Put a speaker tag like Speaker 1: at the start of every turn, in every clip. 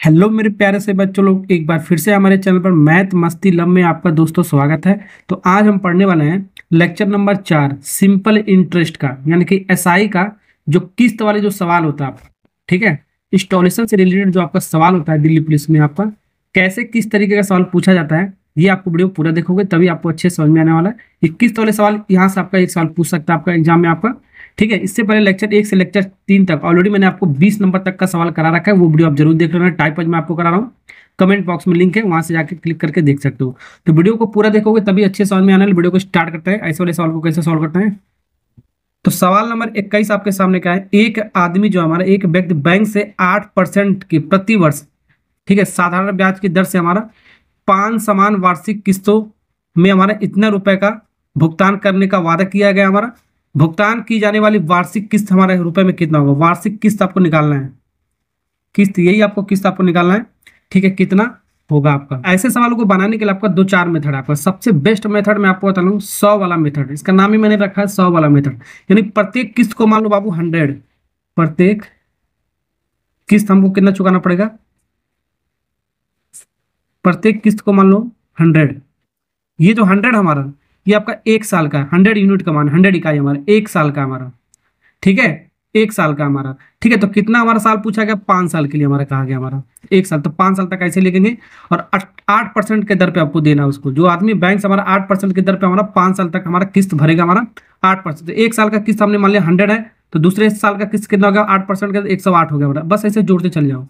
Speaker 1: Hello मेरे प्यारे से बच्चों लोग, एक बार फिर से हमारे चैनल पर मैथ मस्ती लब में आपका दोस्तों स्वागत है। तो आज हम पढ़ने वाले हैं लेक्चर नंबर 4 सिंपल इंटरेस्ट का, यानी कि एसआई का जो किस्त वाले जो सवाल होता है आपका, ठीक है। इंस्टॉलेशन से रिलेटेड जो आपका सवाल होता है दिल्ली पुलिस में, आपका कैसे किस तरीके का सवाल पूछा जाता है, ये आपको वीडियो पूरा देखोगे तभी आपको अच्छे समझ में आने वाला है। ये किस्त वाले सवाल यहाँ से आपका एक सवाल पूछ सकता है आपका एग्जाम में आपका, ठीक है। इससे पहले लेक्चर 1 से लेक्चर 3 तक ऑलरेडी मैंने आपको 20 नंबर तक का सवाल करा रखा है, वो वीडियो आप जरूर देख लेना। टाइप आज मैं आपको करा रहा हूँ, कमेंट बॉक्स में लिंक है, वहां से जाके क्लिक करके देख सकते हो। तो वीडियो को पूरा देखोगे तभी अच्छे समझ में आने वाले। वीडियो को स्टार्ट करते हैं। ऐसे वाले सवाल को कैसे सॉल्व करते हैं। तो सवाल नंबर 21 आपके सामने क्या है। एक आदमी जो हमारा एक व्यक्ति बैंक से 8% की प्रति वर्ष, ठीक है, साधारण ब्याज की दर से हमारा 5 समान वार्षिक किस्तों में हमारा इतना रुपए का भुगतान करने का वादा किया गया। हमारा भुगतान की जाने वाली वार्षिक किस्त हमारे रुपए में कितना होगा, वार्षिक किस्त आपको निकालना है। किस्त यही आपको किस्त आपको निकालना है, ठीक है। कितना होगा आपका। ऐसे सवालों को बनाने के लिए आपका 2-4 मेथड है। आपका सबसे बेस्ट मेथड मैं आपको बता रहा हूँ 100 वाला मेथड। इसका नाम ही मैंने रखा है 100 वाला मेथड। यानी प्रत्येक किस्त को मान लो बाबू 100, प्रत्येक किस्त हमको कितना चुकाना पड़ेगा, प्रत्येक किस्त को मान लो 100। ये जो 100 हमारा, ये आपका 1 साल का 100 यूनिट का मान, 100 इकाई हमारा 1 साल का हमारा, ठीक है। 1 साल का हमारा, ठीक है। तो कितना हमारा साल पूछा गया, 5 साल के लिए हमारा कहा गया हमारा 1 साल। तो 5 साल तक ऐसे लिखेंगे और 8% के दर पे आपको देना उसको। जो आदमी बैंक से हमारा 8% के दर पे हमारा 5 साल तक हमारा किस्त भरेगा हमारा 8%। तो 1 साल का किस्त हमने मान लिया 100 है, तो दूसरे साल का किस्त कितना होगा 8% का, 108 हो गया हमारा। बस ऐसे जोड़ते चल जाओ।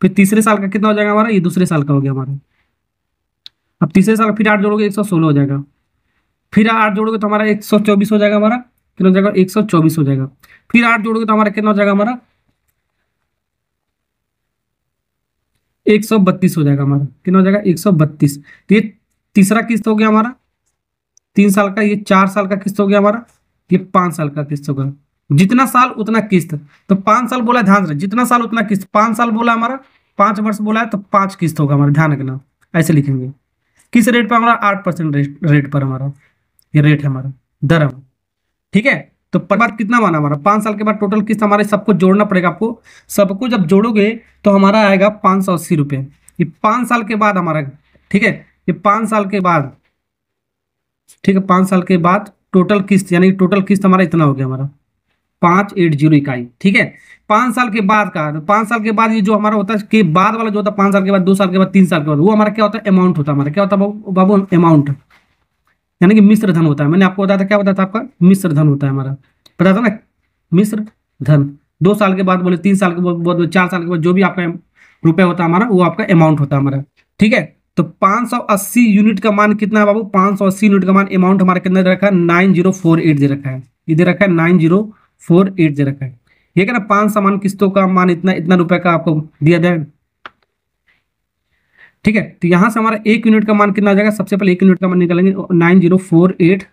Speaker 1: फिर तीसरे साल का कितना हो जाएगा हमारा, ये दूसरे साल का हो गया हमारा। अब तीसरे साल फिर 8 जोड़ोगे 116 हो जाएगा। फिर 8 जोड़ोगे तो हमारा 124 हो जाएगा हमारा। कितना हो जाएगा, 124 हो जाएगा। फिर 8 जोड़ोगे तो हमारा कितना हो जाएगा हमारा, 132 हो जाएगा हमारा। कितना हो जाएगा, 132। तो ये तीसरा किस्त हो गया हमारा 3 साल का। ये 4 साल का किस्त हो गया हमारा। ये 5 साल का किस्त होगा। जितना साल उतना किस्त। तो 5 साल बोला है, ध्यान से, जितना साल उतना किस्त। 5 साल बोला हमारा, 5 वर्ष बोला है, तो 5 किस्त होगा हमारा। ध्यान रखना, ऐसे लिखेंगे। किस रेट पर हमारा, 8% रेट पर हमारा ये रेट है हमारा, दर है, ठीक है। तो पर बार कितना माना हमारा, 5 साल के बाद टोटल किस्त हमारे सबको जोड़ना पड़ेगा आपको। सबको जब जोड़ोगे तो हमारा आएगा 580 रुपये। ये 5 साल के बाद हमारा, ठीक है, ये 5 साल के बाद, ठीक है, 5 साल के बाद टोटल किस्त, यानी टोटल किस्त हमारा इतना हो गया हमारा 580 इकाई, ठीक है। 5 साल के बाद का, तो 5 साल के बाद ये जो हमारा होता है के बाद वाला जो होता है 5 साल के बाद, 2 साल के बाद, 3 साल के बाद, वो हमारा क्या होता है, अमाउंट होता है हमारा। क्या होता है बाबू, अमाउंट, यानी कि मिश्र धन होता है। मैंने आपको बताया था, क्या बताया था आपका, मिश्र धन होता है हमारा, पता था ना, मिश्र धन। 2 साल के बाद बोले, 3 साल के बाद, 4 साल के बाद, जो भी आपका रुपए होता है हमारा, वो आपका अमाउंट होता है हमारा, ठीक है। तो 580 यूनिट का मान कितना है बाबू, 580 यूनिट का मान अमाउंट हमारा कितना दे रखा है, 9048 दे रखा है। ये दे रखा है 9048 दे रखा है। ये क्या ना, 5 समान किस्तों का मान इतना इतना रुपए का आपको दिया जाए, ठीक है। तो यहां से हमारा 1 यूनिट का मान कितना आ जाएगा, सबसे पहले 1 यूनिट का मान निकालेंगे, 9048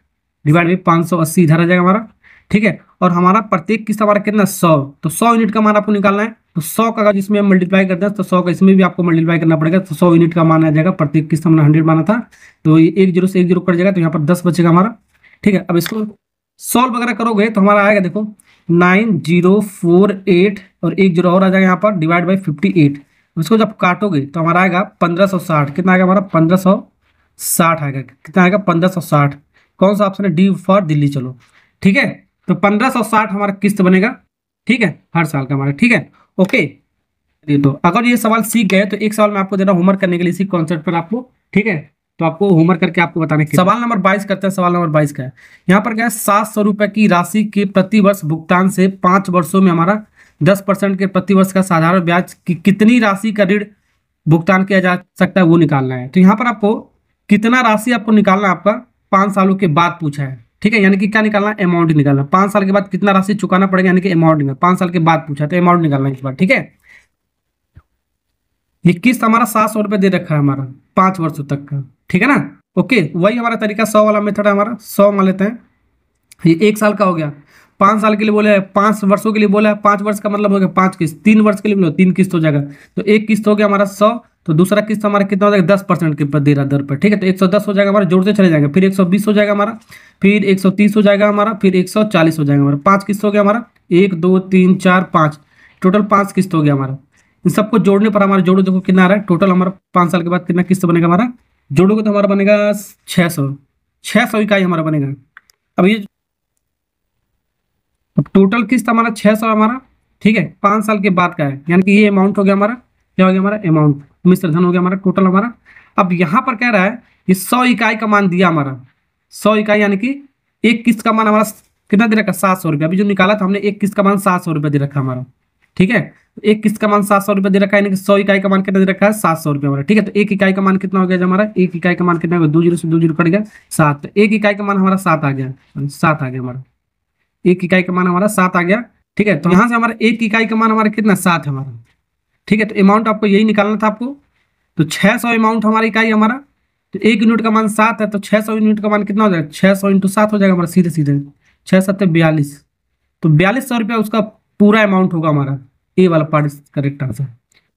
Speaker 1: डिवाइड बाई 580 इधर आ जाएगा हमारा, ठीक है। और हमारा प्रत्येक किस्त हमारा कितना, 100। तो 100 यूनिट का मान आपको निकालना है। तो 100 का अगर इसमें हम मल्टीप्लाई करते हैं तो 100 का इसमें भी आपको मल्टीप्लाई करना पड़ेगा। तो 100 यूनिट का मान आ जाएगा। प्रत्येक किस्त हमने 100 माना था, तो ये 1 0 से 1 0 कट जाएगा, तो यहाँ पर 10 बचेगा हमारा, ठीक है। अब इसको सॉल्व वगैरह करोगे तो हमारा आएगा, देखो 9048 और 1 0 और आ जाएगा यहाँ पर, डिवाइड बाई 58। उसको जब काटोगे तो हमारा आएगा 1560। कितना आएगा हमारा, 1560 आएगा। कितना आएगा, 1560। कौन सा ऑप्शन है, डी फॉर दिल्ली। चलो ठीक है, तो 1560 हमारा किस्त बनेगा, ठीक है, हर साल का हमारा, ठीक है, ओके। तो अगर ये सवाल सीख गए तो एक सवाल मैं आपको दे रहा हूं होमवर्क करने के लिए इसी कॉन्सेप्ट पर आपको, ठीक है। तो आपको होमवर्क करके आपको बताने के सवाल नंबर 22 करते हैं। सवाल नंबर 22 का है, यहाँ पर क्या है, 700 रुपए की राशि के प्रति वर्ष भुगतान से 5 वर्षों में हमारा 10% के प्रति वर्ष का साधारण ब्याज की कितनी राशि का ऋण भुगतान किया जा सकता है, वो निकालना है। तो यहाँ पर आपको कितना राशि आपको निकालना है, आपका 5 सालों के बाद पूछा है, ठीक है। यानी कि क्या निकालना है, अमाउंट निकालना। 5 साल के बाद कितना राशि चुकाना पड़ेगा, यानी कि अमाउंट निकालना। 5 साल के बाद पूछा तो अमाउंट निकालना है इस बार, ठीक है। ये किस्त हमारा 700 रुपये दे रखा है हमारा 5 वर्षों तक का, ठीक है ना, ओके। वही हमारा तरीका 100 वाला मेथड है हमारा। 100 मान लेते हैं। ये 1 साल का हो गया, 5 साल के लिए बोला है, 5 वर्षों के लिए बोला है। 5 वर्ष का मतलब हो गया 5 किस्त। 3 वर्ष के लिए बोलो 3 किस्त हो जाएगा। तो 1 किस्त हो गया हमारा 100, तो दूसरा किस्त हमारा कितना हो जाएगा, 10% के दे रहा दर पर, ठीक है। तो 110 हो जाएगा हमारा, जोड़ते चले जाएंगे। फिर 120 हो जाएगा हमारा, फिर 130 हो जाएगा हमारा, फिर 140 हो जाएगा हमारा। 5 किस्त हो गया हमारा, 1 2 3 4 5, टोटल 5 किस्त हो गया हमारा। इन सबको जोड़ने पर हमारा जोड़ो देखो कितना आ रहा है टोटल हमारा 5 साल के बाद कितना किस्त बनेगा हमारा, जोड़ोगे तो हमारा बनेगा 600 इकाई हमारा बनेगा। अब ये अब टोटल किस्त हमारा 600 हमारा, ठीक है, 5 साल के बाद का है, यानी कि ये अमाउंट हो गया हमारा, क्या हो गया हमारा अमाउंट, मिश्र धन हो गया हमारा टोटल हमारा। अब यहाँ पर कह रहा है ये 100 इकाई का मान दिया हमारा, 100 इकाई यानी कि एक किस्त का मान हमारा कितना दे रखा, 700 रुपया। अभी जो निकाला था हमने एक किस्त का मान 700 रुपया दे रखा हमारा, ठीक है, एक किस्त का मान 700 रुपया दे रखा है, यानी कि 100 इकाई का मान कितना दे रखा है, 700 रुपया हमारा, ठीक है। तो एक इकाई का मान कितना हो गया हमारा, एक इकाई का मान कितना हो गया, 2 जीरो से 2 जीरो कट गया 7, तो एक इकाई का मान हमारा 7 आ गया, 7 आ गया हमारा, एक इकाई का मान हमारा 7 आ गया, ठीक है। तो यहाँ से हमारा एक इकाई का मान हमारा कितना 7 है हमारा, ठीक है। तो अमाउंट आपको यही निकालना था आपको, तो 600 अमाउंट हमारा इकाई हमारा, तो एक यूनिट का मान 7 है, तो 600 यूनिट का मान कितना हो जाएगा, 600 इंटू 7 हो जाएगा हमारा, सीधे सीधे 6 7 42, तो 4200 रुपया उसका पूरा अमाउंट होगा हमारा, ए वाला पार्ट करेक्ट आंसर,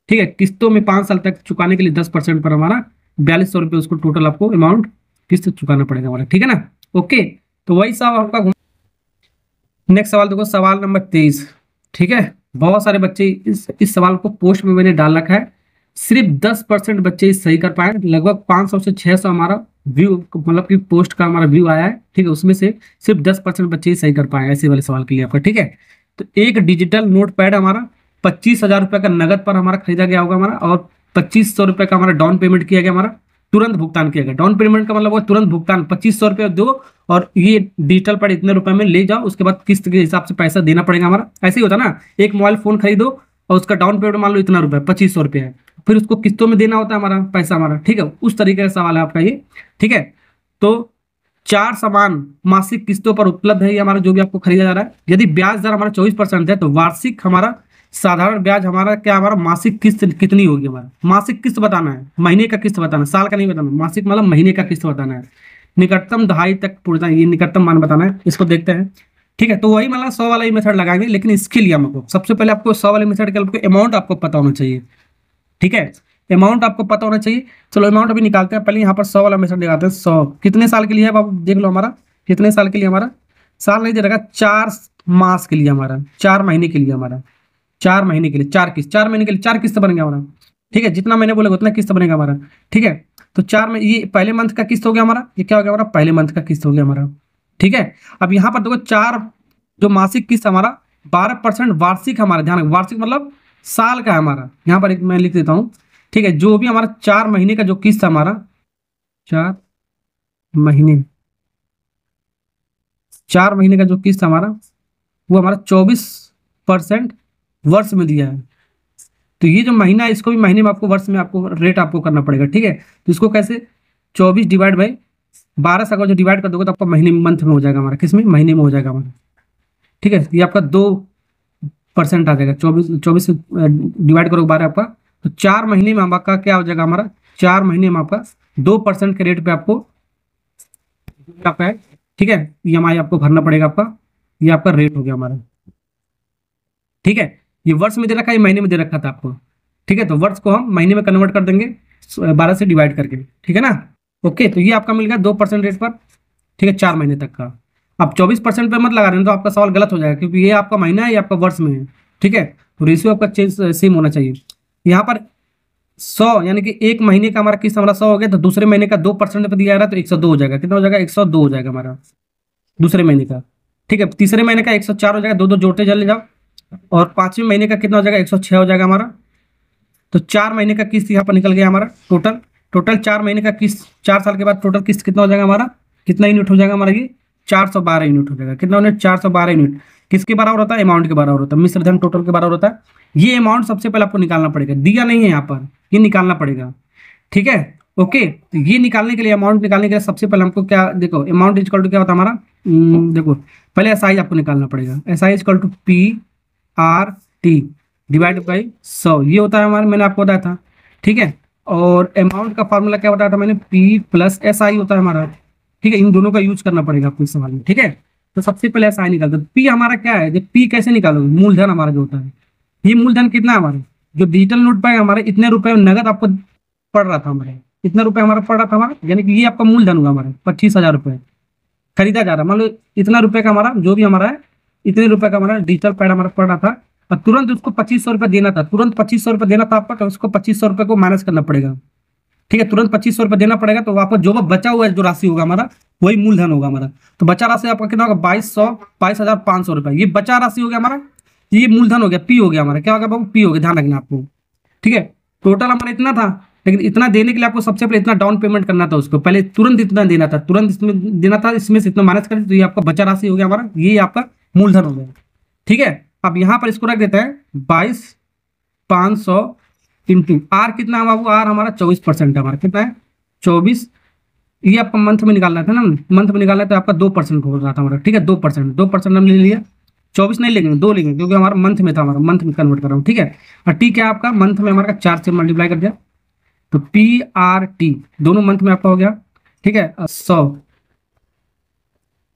Speaker 1: ठीक है। किस्तों में 5 साल तक चुकाने के लिए 10% पर हमारा 4200 रुपये उसको टोटल आपको अमाउंट किस्त चुकाना पड़ेगा हमारा, ठीक है ना। ओके, तो वही सब आपका। नेक्स्ट सवाल देखो, सवाल नंबर 23, ठीक है। बहुत सारे बच्चे इस सवाल को पोस्ट में मैंने डाल रखा है, सिर्फ 10% बच्चे सही कर पाए, लगभग 500 से 600 हमारा व्यू, मतलब कि पोस्ट का हमारा व्यू आया है, ठीक है, उसमें से सिर्फ 10% बच्चे ही सही कर पाए ऐसे वाले सवाल के लिए आपका, ठीक है। तो एक डिजिटल नोट पैड हमारा 25,000 रुपये का नगद पर हमारा खरीदा गया होगा हमारा, और 2500 रुपये का हमारा डाउन पेमेंट किया गया हमारा, तुरंत भुगतान किया गया। डाउन पेमेंट का मतलब वो तुरंत भुगतान, 2500 रुपये दो और ये डिजिटल पैड इतने रुपए में ले जाओ, उसके बाद किस्त के हिसाब से पैसा देना पड़ेगा हमारा। ऐसे ही होता ना, एक मोबाइल फोन खरीदो और उसका डाउन पेमेंट मान लो इतना रुपए, 2500 रुपये है, फिर उसको किस्तों में देना होता है हमारा पैसा हमारा, ठीक है। उस तरीके का सवाल है आपका ये, ठीक है। तो 4 सामान मासिक किस्तों पर उपलब्ध है ये हमारा जो भी आपको खरीदा जा रहा है। यदि ब्याज दर हमारा 24% है, तो वार्षिक हमारा साधारण ब्याज हमारा क्या, हमारा मासिक किस्त कितनी होगी हमारा, मासिक किस्त बताना है, महीने का किस्त बताना है, साल का नहीं बताना, मासिक मतलब महीने का किस्त बताना है। निकटतम दहाई तक पूछना है, ये निकटतम मान बताना है, इसको देखते हैं, ठीक है। तो वही मतलब 100 वाला ही मेथड लगाएंगे, लेकिन इसके लिए हमको सबसे पहले आपको 100 वाले मेथड के आपको अमाउंट आपको पता होना चाहिए, ठीक है, अमाउंट आपको पता होना चाहिए। चलो अमाउंट अभी निकालते हैं, पहले यहाँ पर 100 वाला मेथड लगाते हैं। 100 कितने साल के लिए है बाबू, देख लो हमारा कितने साल के लिए, हमारा साल नहीं दे रखा, 4 मास के लिए हमारा, 4 महीने के लिए हमारा, 4 महीने के लिए 4 किस्त, 4 महीने के लिए 4 किस्त बनेगा हमारा, ठीक है। जितना मैंने बोला उतना किस्त बनेगा हमारा, ठीक है। तो 4 में ये पहले मंथ का किस्त हो गया हमारा, ये क्या हो गया हमारा, पहले मंथ का किस्त हो गया हमारा, ठीक है। अब यहाँ पर देखो 4 जो मासिक किस्त हमारा 12% वार्षिक हमारा, ध्यान रखो वार्षिक मतलब साल का है हमारा, यहाँ पर एक मैं लिख देता हूँ, ठीक है। जो भी हमारा 4 महीने का जो किस्त हमारा, 4 महीने, 4 महीने का जो किस्त हमारा वो हमारा 24% वर्ष में दिया है। तो ये जो महीना है इसको भी महीने में आपको, वर्ष में आपको रेट आपको करना पड़ेगा, ठीक है। तो इसको कैसे, 24 डिवाइड बाई 12 से अगर जो डिवाइड कर दोगे तो आपका महीने में, मंथ में हो जाएगा हमारा, किस में, महीने में हो जाएगा हमारा, ठीक है। ये आपका 2% आ जाएगा, 24 से डिवाइड करोगे 12 आपका, तो 4 महीने में आपका क्या हो जाएगा हमारा, 4 महीने में आपका 2% के रेट पे आपको आपका है, ठीक है। EMI आपको भरना पड़ेगा आपका, ये आपका रेट हो गया हमारा, ठीक है। ये वर्ष में दे रखा है, ये महीने में दे रखा था आपको, ठीक है। तो वर्ष को हम महीने में कन्वर्ट कर देंगे 12 से डिवाइड करके, ठीक है ना। ओके, तो ये आपका मिल गया 2% रेट पर, ठीक है, 4 महीने तक का। आप 24% पे मत लगा रहे हैं तो आपका सवाल गलत हो जाएगा, क्योंकि ये आपका महीना है, ये आपका वर्ष में है, ठीक है। तो रेशियो आपका चेंज सेम होना चाहिए। यहाँ पर 100 यानी कि एक महीने का हमारा किस्त हमारा 100 हो गया, तो दूसरे महीने का 2% पे दिया जा रहा है, तो 102 हो जाएगा, कितना हो जाएगा, 102 हो जाएगा हमारा दूसरे महीने का, ठीक है। तीसरे महीने का 104 हो जाएगा, दो जोड़ते चले जाओ, और 5वें महीने का कितना हो जाएगा, 106 हो जाएगा हमारा। तो 4 महीने का किस्त यहाँ पर निकल गया हमारा, टोटल 4 महीने का किस्त, 4 साल के बाद टोटल किस्त कितना हो जाएगा हमारा, कितना यूनिट हो जाएगा हमारा, ये 412 यूनिट हो जाएगा। कितना यूनिट, 412 यूनिट। किसके बराबर होता है, अमाउंट के बराबर होता है, मिश्र धन टोटल के बराबर होता है। ये अमाउंट सबसे पहले आपको निकालना पड़ेगा, दिया नहीं है यहाँ पर, ये निकालना पड़ेगा, ठीक है। ओके, तो ये निकालने के लिए, अमाउंट निकालने के लिए सबसे पहले हमको क्या, देखो अमाउंट इक्वल टू क्या होता है हमारा, देखो पहले एसआई आपको निकालना पड़ेगा, SI equal to PRT divide by 100, ये होता है हमारा, मैंने आपको बताया था, ठीक है। और अमाउंट का फॉर्मूला क्या बताया था मैंने, P प्लस SI होता है हमारा, ठीक है। इन दोनों का यूज करना पड़ेगा आपको इस सवाल में, ठीक है। तो सबसे पहले SI निकालते हैं। P हमारा क्या है, P कैसे निकालोगे, मूलधन हमारा जो होता है, ये मूलधन कितना है हमारा, जो डिजिटल नोट पर हमारे इतने रुपए नगद आपको पड़ रहा था हमारे, इतना रुपए हमारा पड़ रहा था हमारा, यानी कि ये आपका मूलधन होगा हमारे 25,000 रुपये खरीदा जा रहा है। मान लो इतना रुपए का हमारा जो भी हमारा है, इतने रुपए का हमारा डिजिटल पैड हमारा पड़ रहा था, और तुरंत उसको 2500 रुपये देना था, तुरंत 2500 रुपये देना था आपका, तो उसको 2500 रुपये को माइनस करना पड़ेगा। ठीक है, तुरंत 2500 रुपये देना पड़ेगा, तो आपका जो बचा हुआ है जो राशि होगा हमारा वही मूलधन होगा हमारा। तो बचा राशि आपका कितना होगा, 22,500 रुपये। ये बचा राशि हो गया हमारा, ये मूलधन हो गया, पी हो गया हमारा, क्या होगा बाबू, पी हो गया, ध्यान रखना आपको। ठीक है, टोटल हमारा इतना था, लेकिन इतना देने के लिए आपको सबसे पहले इतना डाउन पेमेंट करना था उसको, पहले तुरंत इतना देना था, तुरंत इसमें देना था, इसमें से इतना माइनस करें तो ये आपका बचा राशि हो गया हमारा, ये आपका मूलधन हो गया। ठीक है, अब यहाँ पर इसको रख देता है 22,500 इंटू आर, कितना है बाबू, आर हमारा 24% है हमारा, कितना है 24। ये आपका मंथ में निकालना था ना, मंथ में निकालना है तो आपका 2% हो रहा था हमारा। ठीक है, 2% हमने ले लिया, 24 नहीं लेंगे, 2 लेंगे, क्योंकि हमारा मंथ में था, हमारा मंथ में कन्वर्ट कर रहा हूँ। ठीक है, और टी क्या आपका मंथ में हमारा 4 से मल्टीप्लाई कर दिया, तो पी आर टी दोनों मंथ में आपका हो गया। ठीक है, 100।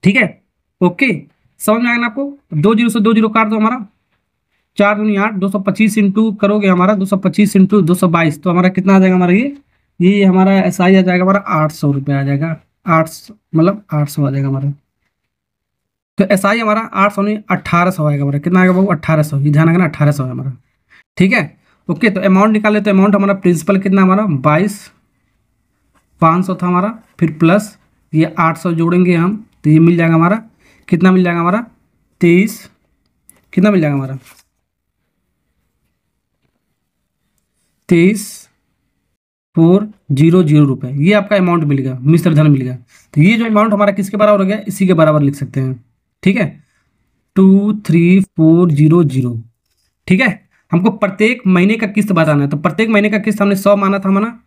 Speaker 1: ठीक है, ओके, समझ में आएगा ना आपको। 20 से 20 काट दो हमारा, 4 दूनी 8, 225 इंटू करोगे हमारा 225 इंटू 222, तो हमारा कितना आ जाएगा हमारा, ये हमारा ऐसा ही आ जाएगा हमारा 800 रुपये आ जाएगा, 800 मतलब 800 आ जाएगा हमारा। तो ऐसा ही हमारा 800 नहीं 1800 आएगा हमारा, कितना आएगा बाबू, 1800, ये ध्यान रखना 1800 है हमारा। ठीक है, ओके, तो अमाउंट निकाले, तो अमाउंट हमारा प्रिंसिपल कितना हमारा 22,500 था हमारा, फिर प्लस ये 800 जोड़ेंगे हम, तो ये मिल जाएगा हमारा, कितना मिल जाएगा हमारा 23, कितना मिल जाएगा हमारा 23,400 रुपये, ये आपका अमाउंट मिल गया, मिश्र धन मिल गया। तो ये जो अमाउंट हमारा किसके बराबर हो गया, इसी के बराबर लिख सकते हैं। ठीक है, 23,400। ठीक है, हमको प्रत्येक महीने का किस्त बताना है, तो प्रत्येक महीने का किस्त हमने 100 माना था हमारा, तो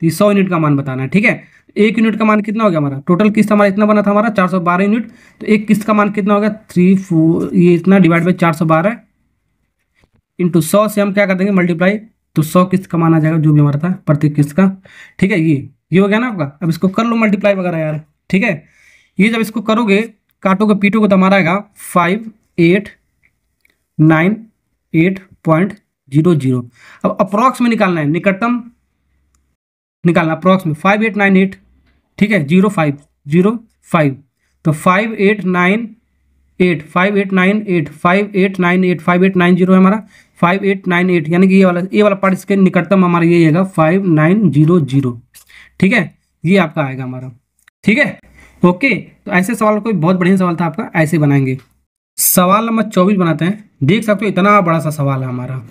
Speaker 1: 100 यूनिट का मान बताना है। ठीक है, 1 यूनिट का मान कितना हो गया हमारा, टोटल किस्त हमारा इतना बना था हमारा 412 यूनिट, तो एक किस्त का मान कितना हो गया 34, ये इतना डिवाइड बाई 412 इंटू 100 से हम क्या कर देंगे मल्टीप्लाई, तो 100 किस्त का मान आ जाएगा जो भी हमारा था प्रत्येक किस्त का। ठीक है, ये हो गया ना आपका। अब इसको कर लो मल्टीप्लाई वगैरह यार। ठीक है, ये जब इसको करोगे काटोगे पीटोगे तो हमारा आएगा 5898.00। अब अप्रॉक्स में निकालना है, निकटतम निकालना अप्रॉक्स में 5898। ठीक है, 0505, तो 5898 5898 5898 5890 है हमारा, 5898, यानी कि ये वाला पार्ट इसके निकटतम हमारा ये आएगा 5900। ठीक है, ये आपका आएगा हमारा। ठीक है, ओके, तो ऐसे सवाल, कोई बहुत बढ़िया सवाल था आपका, ऐसे बनाएंगे। सवाल नंबर 24 बनाते हैं। देख सकते हो इतना बड़ा सा सवाल है हमारा।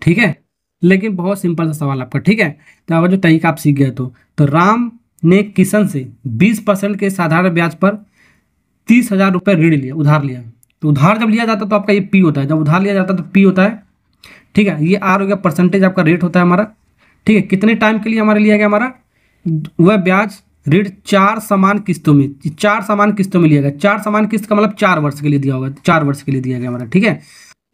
Speaker 1: ठीक है, लेकिन बहुत सिंपल सा सवाल आपका। ठीक है, तो अगर जो तरीका आप सीख गए तो राम ने किशन से 20% के साधारण ब्याज पर 30,000 रुपये ऋण लिया, उधार लिया। तो उधार जब लिया जाता है तो आपका ये पी होता है, जब उधार लिया जाता है तो पी होता है। ठीक है, ये आर हो गया, परसेंटेज आपका रेट होता है हमारा। ठीक है, कितने टाइम के लिए हमारा लिया गया हमारा वह ब्याज ऋण 4 समान किस्तों में, 4 समान किस्तों में लिया गया। 4 समान किस्त का मतलब 4 वर्ष के लिए दिया होगा, 4 वर्ष के लिए दिया गया हमारा। ठीक है,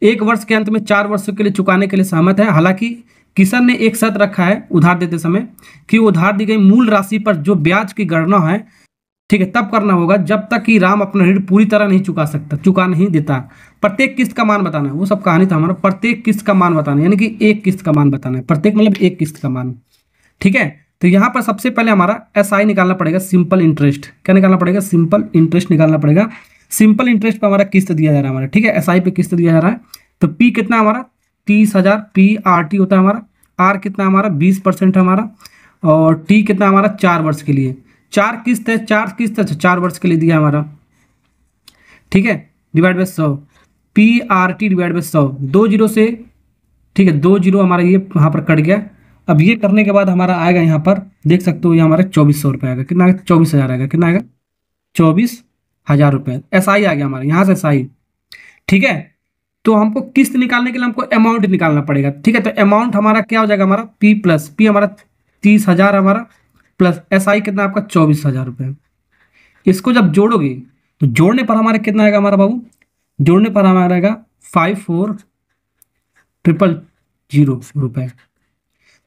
Speaker 1: 1 वर्ष के अंत में 4 वर्षों के लिए चुकाने के लिए सहमत है। हालांकि किशन ने एक शर्त रखा है उधार देते समय कि उधार दी गई मूल राशि पर जो ब्याज की गणना है, ठीक है, तब करना होगा जब तक कि राम अपना ऋण पूरी तरह नहीं चुका नहीं देता। प्रत्येक किस्त का मान बताना है, वो सब कहानी था हमारा। प्रत्येक किस्त का मान बताना है, यानी कि एक किस्त का मान बताना है, प्रत्येक मतलब एक किस्त का मान। ठीक है, तो यहाँ पर सबसे पहले हमारा एसआई निकालना पड़ेगा, सिंपल इंटरेस्ट। क्या निकालना पड़ेगा, सिंपल इंटरेस्ट निकालना पड़ेगा। सिंपल इंटरेस्ट पर हमारा किस्त दिया जा रहा है हमारा। ठीक है, एसआई पे किस्त दिया जा रहा है। तो पी कितना हमारा 30,000, पी आर टी होता है हमारा। आर कितना हमारा 20% है हमारा, और टी कितना हमारा 4 वर्ष के लिए। 4 किस्त है, 4 किस्त है, 4 वर्ष के लिए दिया हमारा। ठीक है, divide by 100, P R T divide by 100, 2 zero से, ठीक है, 2 जीरो हमारा ये यहाँ पर कट गया। अब ये करने के बाद हमारा आएगा यहाँ पर, देख सकते हो ये हमारा 2400 रुपये आएगा। कितना आएगा, 24,000 आएगा। कितना आएगा, 24,000 रुपये। एसआई आ गया हमारा यहाँ से एसआई। ठीक है, तो हमको किस्त निकालने के लिए हमको अमाउंट निकालना पड़ेगा। ठीक है, तो अमाउंट हमारा क्या हो जाएगा, हमारा पी प्लस पी हमारा 30,000 हमारा, प्लस एसआई कितना आपका 24,000 रुपये। इसको जब जोड़ोगे तो जोड़ने पर हमारे कितना आएगा हमारा बाबू, जोड़ने पर हमारा आएगा 54,000 रुपये।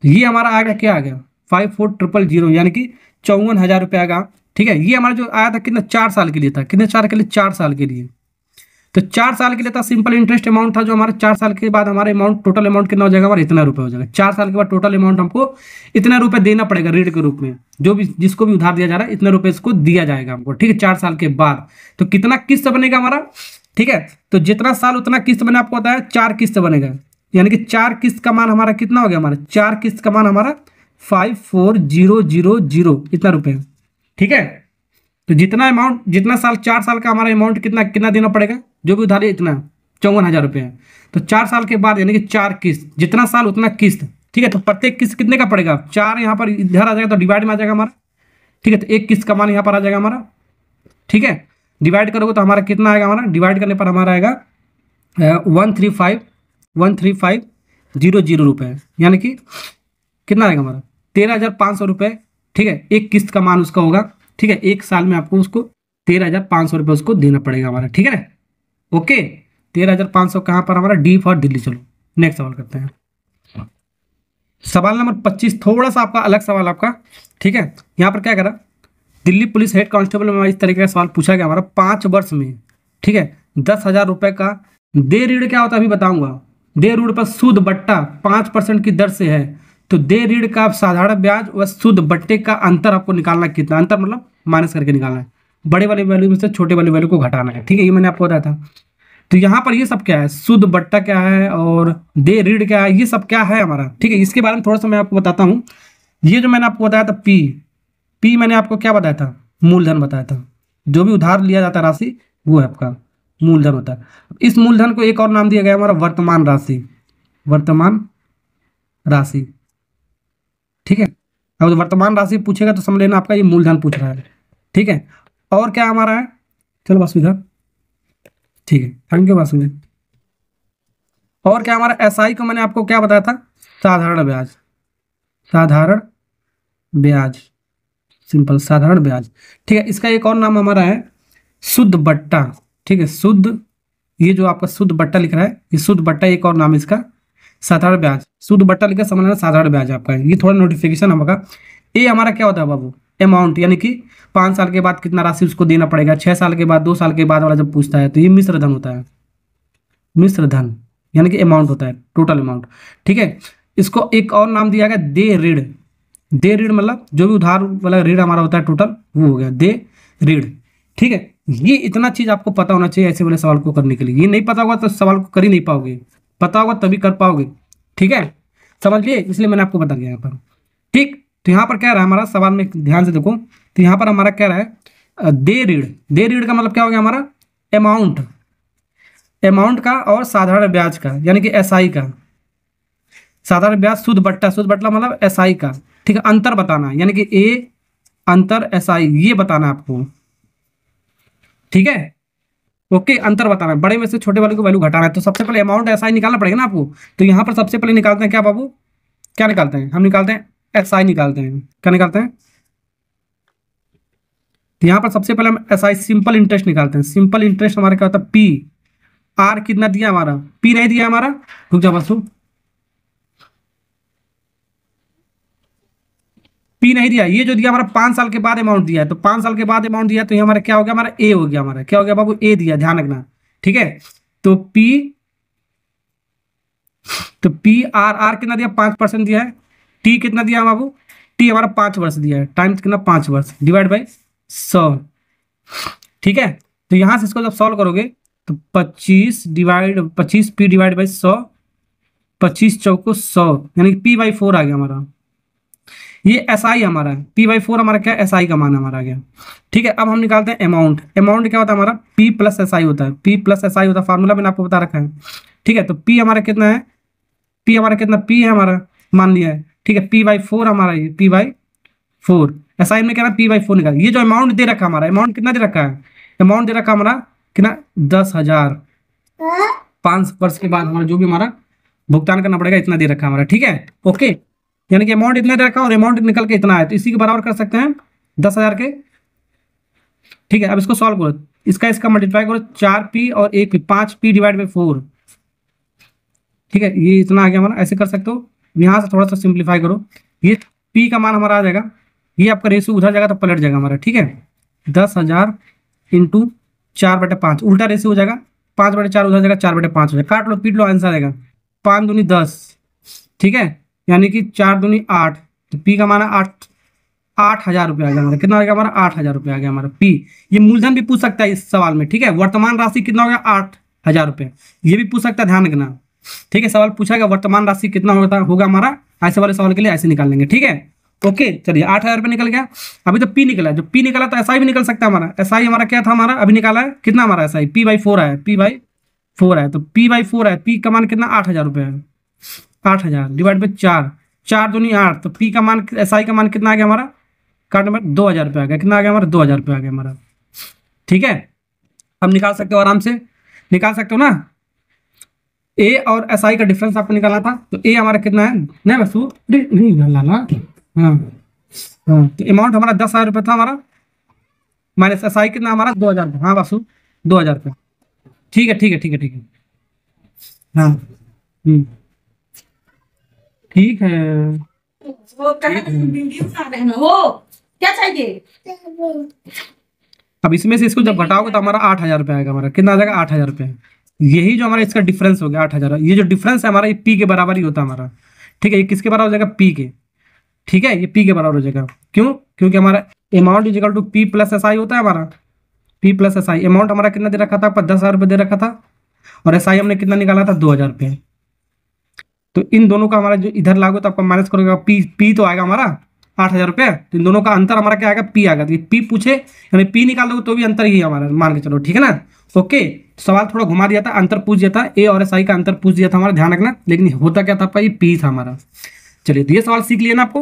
Speaker 1: तो ये हमारा आ गया, क्या आ गया 54,000, यानी कि 54,000 रुपये आएगा। ठीक है, ये हमारा जो आया था कितना 4 साल के लिए था। कितने साल के लिए, 4 साल के लिए। तो 4 साल के लिए था, सिंपल इंटरेस्ट अमाउंट था जो हमारा। 4 साल के बाद हमारा अमाउंट, टोटल अमाउंट कितना हो जाएगा हमारा, इतना रुपये हो जाएगा। 4 साल के बाद टोटल अमाउंट हमको इतना रुपये देना पड़ेगा ऋण के रूप में। जो भी जिसको भी उधार दिया जा रहा है इतना रुपये इसको दिया जाएगा हमको। ठीक है, 4 साल के बाद। तो कितना किस्त बनेगा हमारा, ठीक है, तो जितना साल उतना किस्त मैंने आपको बताया 4 किस्त बनेगा, यानी कि 4 किस्त का मान हमारा कितना हो गया, हमारा 4 किस्त का मान हमारा 54,000 इतना रुपए। ठीक है, तो जितना अमाउंट, जितना साल, 4 साल का हमारा अमाउंट कितना कितना देना पड़ेगा, जो भी उधारी इतना 54,000 रुपये है। तो 4 साल के बाद यानी कि 4 किस्त, जितना साल उतना किस्त। ठीक है, तो प्रत्येक किस्त कितने का पड़ेगा, 4 यहाँ पर इधर आ जाएगा तो डिवाइड में आ जाएगा हमारा। ठीक है, तो एक किस्त का मान यहाँ पर आ जाएगा हमारा। ठीक है, डिवाइड करोगे तो हमारा कितना आएगा, हमारा डिवाइड करने पर हमारा आएगा 135,000 रुपये, यानी कि कितना आएगा हमारा 13,500 रुपये। ठीक है, एक किस्त का मान उसका होगा। ठीक है, एक साल में आपको उसको 13,500 रुपये उसको देना पड़ेगा हमारा। ठीक है ना, ओके। 13,500 कहाँ पर हमारा, डी फॉर दिल्ली। चलो नेक्स्ट सवाल करते हैं। सवाल नंबर 25 थोड़ा सा आपका अलग सवाल आपका। ठीक है, यहाँ पर क्या करा, दिल्ली पुलिस हेड कांस्टेबल में इस तरीके का सवाल पूछा गया हमारा, 5 वर्ष में। ठीक है, 10,000 रुपये का दे ऋण क्या होता है अभी बताऊंगा। दे ऋण पर सूद बट्टा 5% की दर से है, तो दे ऋण का साधारण ब्याज व शुद्ध बट्टे का अंतर आपको निकालना है। कितना अंतर, मतलब माइनस करके निकालना है, बड़े वाले वैल्यू में से छोटे वाले वैल्यू को घटाना है। ठीक है, ये मैंने आपको बताया था। तो यहाँ पर ये सब क्या है, शुद्ध बट्टा क्या है और दे ऋण क्या है, ये सब क्या है हमारा। ठीक है, इसके बारे में थोड़ा सा मैं आपको बताता हूँ। ये जो मैंने आपको बताया था पी मैंने आपको क्या बताया था, मूलधन बताया था। जो भी उधार लिया जाता है राशि वो है आपका मूलधन होता है। इस मूलधन को एक और नाम दिया गया हमारा वर्तमान राशि, वर्तमान राशि। ठीक है, अब वर्तमान राशि पूछेगा तो समझ लेना आपका ये मूलधन पूछ रहा है। ठीक है, और क्या हमारा है, चलो बस इधर। ठीक है, थैंक यू बस। और क्या हमारा एसआई को मैंने आपको क्या बताया था, साधारण ब्याज, साधारण ब्याज, सिंपल साधारण ब्याज। ठीक है, इसका एक और नाम हमारा है शुद्ध बट्टा। ठीक है, शुद्ध, ये जो आपका शुद्ध बट्टा लिख रहा है, ये शुद्ध बट्टा एक और नाम इसका साधारण ब्याज। शुद्ध बट्टा लिखकर समझना साधारण ब्याज आपका है। ये थोड़ा नोटिफिकेशन होगा। ये हमारा क्या होता है बाबू, अमाउंट, यानी कि 5 साल के बाद कितना राशि उसको देना पड़ेगा, 6 साल के बाद, 2 साल के बाद वाला जब पूछता है तो ये मिश्र धन होता है। मिश्र धन यानी कि अमाउंट होता है, टोटल अमाउंट। ठीक है, इसको एक और नाम दिया गया दे ऋण। दे ऋण मतलब जो भी उधार वाला ऋण हमारा होता है टोटल, वो हो गया दे ऋण। ठीक है, ये इतना चीज आपको पता होना चाहिए ऐसे वाले सवाल को करने के लिए। ये नहीं पता होगा तो सवाल को कर ही नहीं पाओगे, पता होगा तभी कर पाओगे। ठीक है, समझ लिए, इसलिए मैंने आपको बता दिया यहाँ पर। ठीक, तो यहाँ पर क्या रहा है हमारा सवाल में, ध्यान से देखो। तो यहाँ पर हमारा क्या रहा है, दे ऋण। दे ऋण का मतलब क्या हो गया हमारा, अमाउंट, अमाउंट का और साधारण ब्याज का, यानी कि एसआई का। साधारण ब्याज शुद्ध बट्टा, शुद्ध बट्टा मतलब एसआई का। ठीक है, अंतर बताना है, यानी कि ए अंतर एसआई, ये बताना है आपको। ठीक है, ओके, अंतर बताना है, बड़े में से छोटे वाले को वैल्यू घटाना है। तो सबसे पहले अमाउंट एसआई निकालना पड़ेगा ना आपको। तो यहाँ पर सबसे पहले निकालते हैं क्या बाबू, क्या निकालते हैं, हम निकालते हैं एसआई निकालते हैं। क्या निकालते हैं, तो यहाँ पर सबसे पहले हम एसआई सिंपल इंटरेस्ट निकालते हैं। सिंपल इंटरेस्ट हमारा क्या होता है, पी। आर कितना दिया हमारा, पी नहीं दिया हमारा, रुक जा बसू, पी नहीं दिया। ये जो दिया हमारा 5 साल के बाद अमाउंट दिया है, तो 5 साल के बाद अमाउंट दिया, तो ये हमारा क्या हो गया, हमारा ए हो गया। हमारा क्या हो गया बाबू, ए दिया, ध्यान रखना। ठीक है, तो पी, तो पी आर, आर कितना दिया 5% दिया है। टी कितना दिया बाबू, टी हमारा 5 वर्ष दिया है, टाइम कितना 5 वर्ष, डिवाइड बाई 100। ठीक है, तो यहां से इसको जब सॉल्व करोगे तो 25 पी डिवाइड बाई 100, 25 चौको 100, यानी पी बाई 4 आ गया हमारा। ये एस आई हमारा है, पी बाई 4 हमारा क्या, एस आई का मान हमारा आ गया। ठीक है, अब हम निकालते हैं अमाउंट। अमाउंट क्या होता है हमारा, पी प्लस एस आई होता है, पी प्लस एस आई होता है, फार्मूला मैंने आपको बता रखा है। ठीक है, तो पी हमारा कितना है, पी हमारा कितना, पी है हमारा, मान लिया है। ठीक है, पी बाई 4 हमारा, ये पी बाई 4, एस आई में क्या ना पी बाई 4 निकाल। ये जो अमाउंट दे रखा हमारा, अमाउंट कितना दे रखा है, अमाउंट दे रखा हमारा कितना, 10,000। 5 वर्ष के बाद हमारा जो भी हमारा भुगतान करना पड़ेगा इतना दे रखा हमारा। ठीक है, ओके, यानी कि अमाउंट इतना दे रखा और अमाउंट निकल के इतना है, तो इसी के बराबर कर सकते हैं 10,000 के। ठीक है, अब इसको सॉल्व करो, इसका मल्टीप्लाई करो, 4p और 1p, 5p डिवाइड बाई 4। ठीक है, ये इतना आ गया हमारा, ऐसे कर सकते हो। यहाँ से थोड़ा सा सिंप्लीफाई करो, ये p का मान हमारा आ जाएगा, ये आपका रेशियो उधर जाएगा तो पलट जाएगा हमारा। ठीक है, 10,000 इंटू 4/5, उल्टा रेशियो हो जाएगा, 5/4 उधर जाएगा, 4/5 हो जाएगा, काट लो पीट लो, आंसर आएगा 5 दूनी 10। ठीक है, यानी कि 4 दूनी 8, तो पी का मान 8, 8,000 रुपये आ गया हमारा। कितना आ गया हमारा? 8,000 रुपये आ गया हमारा पी। ये मूलधन भी पूछ सकता है इस सवाल में, ठीक है। वर्तमान राशि कितना हो गया? 8,000 रुपये। ये भी पूछ सकता है, ध्यान रखना, ठीक है। सवाल पूछा गया वर्तमान राशि कितना होगा हमारा, ऐसे वाले सवाल के लिए ऐसे निकाल लेंगे, ठीक है। ओके, चलिए 8,000 रुपये निकल गया। अभी तो पी निकला, जो पी निकला तो एसआई भी निकल सकता है हमारा। एसआई हमारा क्या था हमारा, अभी निकाला है कितना हमारा एसआई, P/4 है, P/4 है, तो P/4 है। पी का मान कितना? 8,000 रुपये है। 8,000 डिवाइड बाई 4, 4 दूनी 8, तो पी का मान, एसआई का मान कितना आ गया हमारा? कार्ड नंबर 2,000 रुपये आ गया। कितना आ गया हमारा? 2,000 रुपये आ गया हमारा, ठीक है। अब निकाल सकते हो, आराम से निकाल सकते हो ना। ए और एसआई का डिफरेंस आपको निकालना था, तो ए हमारा कितना है? नहीं बसू नहीं लाला, हाँ हाँ, तो अमाउंट हमारा 10,000 रुपये था हमारा, माइनस एसआई कितना हमारा? 2,000 रुपये। हाँ बसू, 2,000 रुपये, ठीक है ठीक है ठीक है ठीक है, हाँ ठीक है।
Speaker 2: वो कहाँ वीडियो बना रहे हैं वो, क्या चाहिए?
Speaker 1: अब इसमें से इसको जब घटाओगे तो हमारा 8,000 रुपये आएगा। हमारा कितना आ जाएगा? 8,000 रुपये। यही जो हमारा इसका डिफरेंस हो गया 8,000, ये जो डिफरेंस है हमारा, ये पी के बराबर ही होता है हमारा, ठीक है। ये किसके बराबर हो जाएगा? पी के, ठीक है। ये पी के बराबर हो जाएगा, क्यों? क्योंकि हमारा amount is equal to P plus S I होता है हमारा। P plus S I, amount हमारा कितना दे रखा था? 10,000 रुपये दे रखा था, और एस आई हमने कितना निकाला था? 2,000 रुपये। तो इन दोनों का हमारा जो इधर लागू, तो आपका माइनस करोगे, पी तो आएगा हमारा 8,000 रुपये। तो इन दोनों का अंतर हमारा क्या आएगा? पी आएगा। तो ये पी पूछे, यानी पी निकाल दोगे तो भी अंतर ही हमारा, मान के चलो, ठीक है ना। ओके, सवाल थोड़ा घुमा दिया था, अंतर पूछ दिया था, ए और एस आई का अंतर पूछ दिया था हमारा, ध्यान रखना। लेकिन होता क्या था आपका? ये पी था हमारा। चलिए, तो ये सवाल सीख लिया ना आपको।